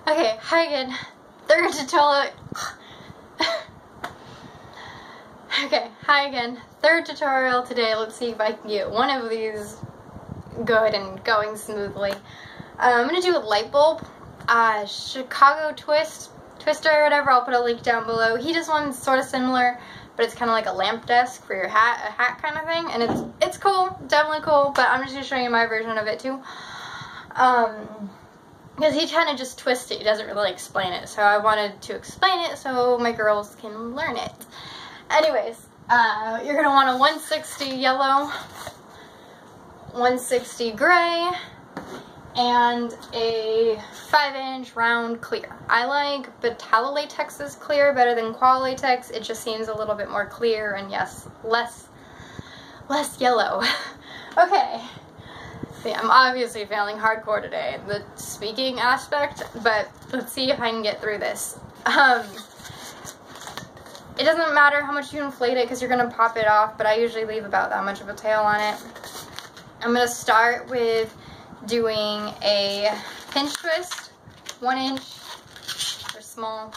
Okay, hi again. Third tutorial. Okay, hi again. Third tutorial today. Let's see if I can get one of these good and going smoothly. I'm gonna do a light bulb, Chicago Twister or whatever. I'll put a link down below. He does one sort of similar, but it's kind of like a lamp desk for your hat, a hat kind of thing, and it's cool, definitely cool. But I'm just gonna show you my version of it too. Because he kind of just twists it, he doesn't really explain it, so I wanted to explain it so my girls can learn it. Anyways, you're going to want a 160 yellow, 160 gray, and a 5-inch round clear. I like Betallatex clear better than Qualatex. It just seems a little bit more clear and yes, less yellow. Okay. Yeah, I'm obviously failing hardcore today in the speaking aspect, but let's see if I can get through this. It doesn't matter how much you inflate it because you're going to pop it off, but I usually leave about that much of a tail on it. I'm going to start with doing a pinch twist, 1 inch or small,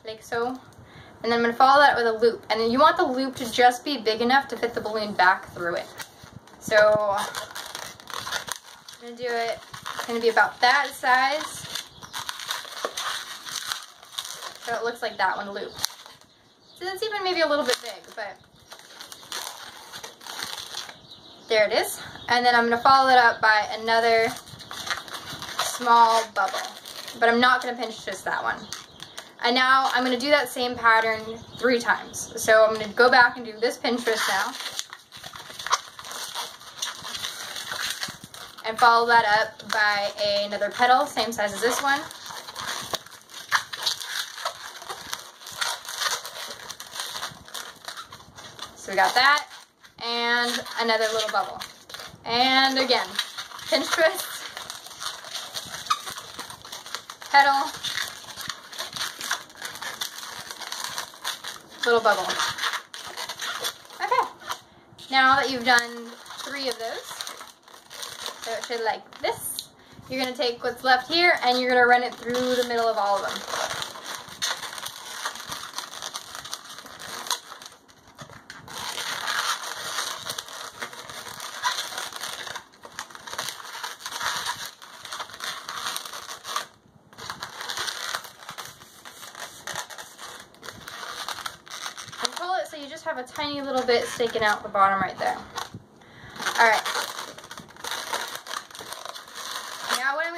like so. And then I'm going to follow that with a loop. And then you want the loop to just be big enough to fit the balloon back through it. So I'm going to do it, it's going to be about that size. So it looks like that one looped. So it's even maybe a little bit big, but there it is. And then I'm going to follow it up by another small bubble. But I'm not going to pinch twist that one. And now I'm going to do that same pattern 3 times. So I'm going to go back and do this pinch twist now. And follow that up by another petal, same size as this one. So we got that, and another little bubble. And again, pinch twist, petal, little bubble. Okay, now that you've done 3 of those, so it should like this. You're going to take what's left here and you're going to run it through the middle of all of them. And pull it so you just have a tiny little bit sticking out the bottom right there. Alright.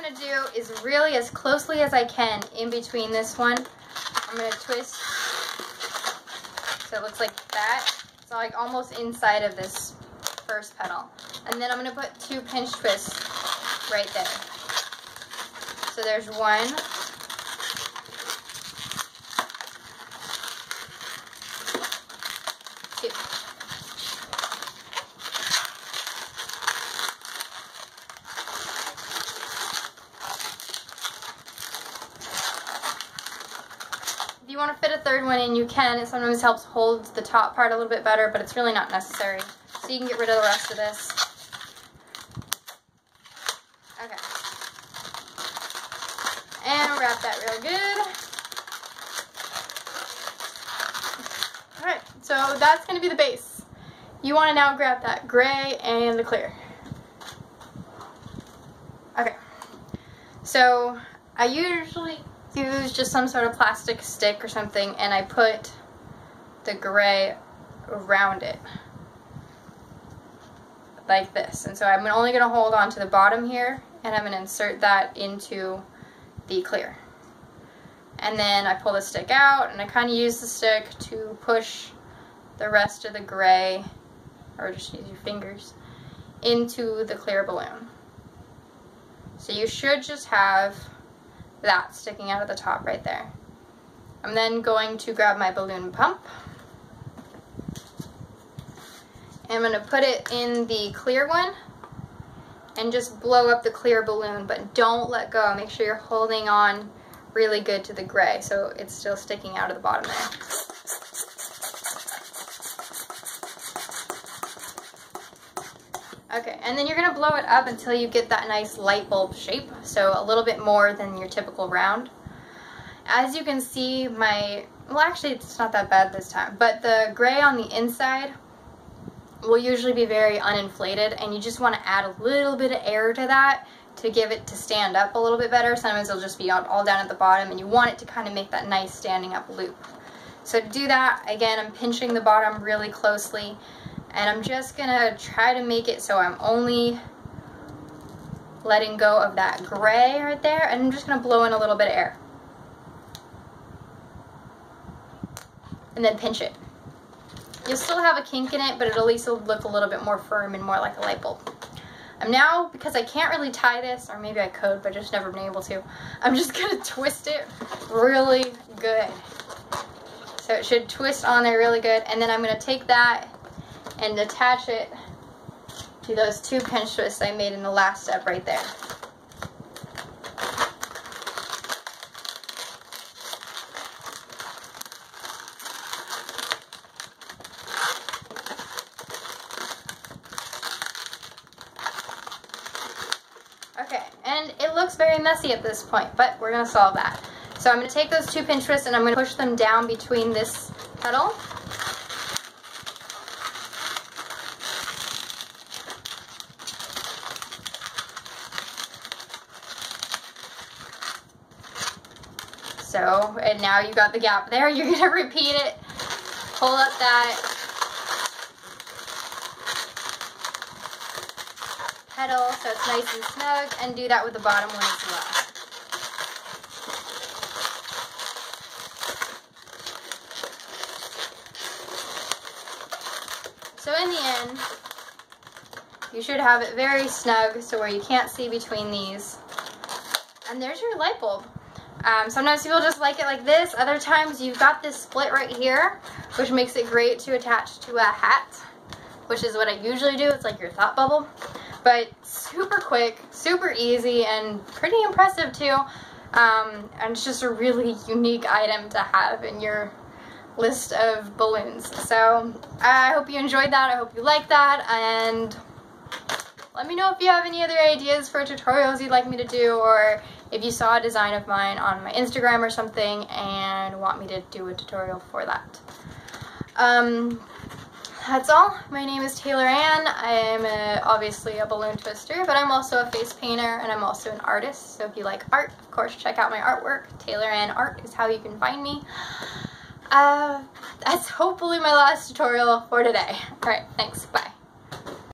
Do is really as closely as I can in between this one. I'm going to twist so it looks like that. So like almost inside of this first petal. And then I'm going to put 2 pinch twists right there. So there's 1. 2. If you want to fit a 3rd one in, you can. It sometimes helps hold the top part a little bit better, but it's really not necessary. So you can get rid of the rest of this. Okay. And wrap that real good. Alright, so that's going to be the base. You want to now grab that gray and the clear. Okay. So I usually use just some sort of plastic stick or something, and I put the gray around it like this. And so I'm only going to hold on to the bottom here, and I'm going to insert that into the clear. And then I pull the stick out, and I kind of use the stick to push the rest of the gray, or just use your fingers, into the clear balloon. So you should just have that sticking out of the top right there. I'm then going to grab my balloon pump. I'm going to put it in the clear one and just blow up the clear balloon, but don't let go. Make sure you're holding on really good to the gray so it's still sticking out of the bottom there. Okay, and then you're gonna blow it up until you get that nice light bulb shape, so a little bit more than your typical round. As you can see, well actually it's not that bad this time, but the gray on the inside will usually be very uninflated, and you just want to add a little bit of air to that to give it to stand up a little bit better. Sometimes it'll just be all down at the bottom, and you want it to kind of make that nice standing up loop. So to do that, again, I'm pinching the bottom really closely, and I'm just gonna try to make it so I'm only letting go of that gray right there, and I'm just gonna blow in a little bit of air. And then pinch it. You'll still have a kink in it, but it'll at least look a little bit more firm and more like a light bulb. I'm now, because I can't really tie this, or maybe I could, but just never been able to, I'm just gonna twist it really good. So it should twist on there really good, and then I'm gonna take that and attach it to those 2 pinch twists I made in the last step right there. Okay, and it looks very messy at this point, but we're gonna solve that. So I'm gonna take those 2 pinch twists and I'm gonna push them down between this petal. So, and now you got the gap there, you're gonna repeat it, pull up that petal so it's nice and snug, and do that with the bottom one as well. So in the end, you should have it very snug, so where you can't see between these. And there's your light bulb. Sometimes people just like it like this. Other times you've got this split right here, which makes it great to attach to a hat, which is what I usually do. It's like your thought bubble. But super quick, super easy, and pretty impressive too. And it's just a really unique item to have in your list of balloons. So I hope you enjoyed that. I hope you liked that, and let me know if you have any other ideas for tutorials you'd like me to do, or if you saw a design of mine on my Instagram or something and want me to do a tutorial for that. That's all. My name is Taylor Ann. I am obviously a balloon twister, but I'm also a face painter, and I'm also an artist. So if you like art, of course, check out my artwork. Taylor Ann Art is how you can find me. That's hopefully my last tutorial for today. Alright, thanks. Bye.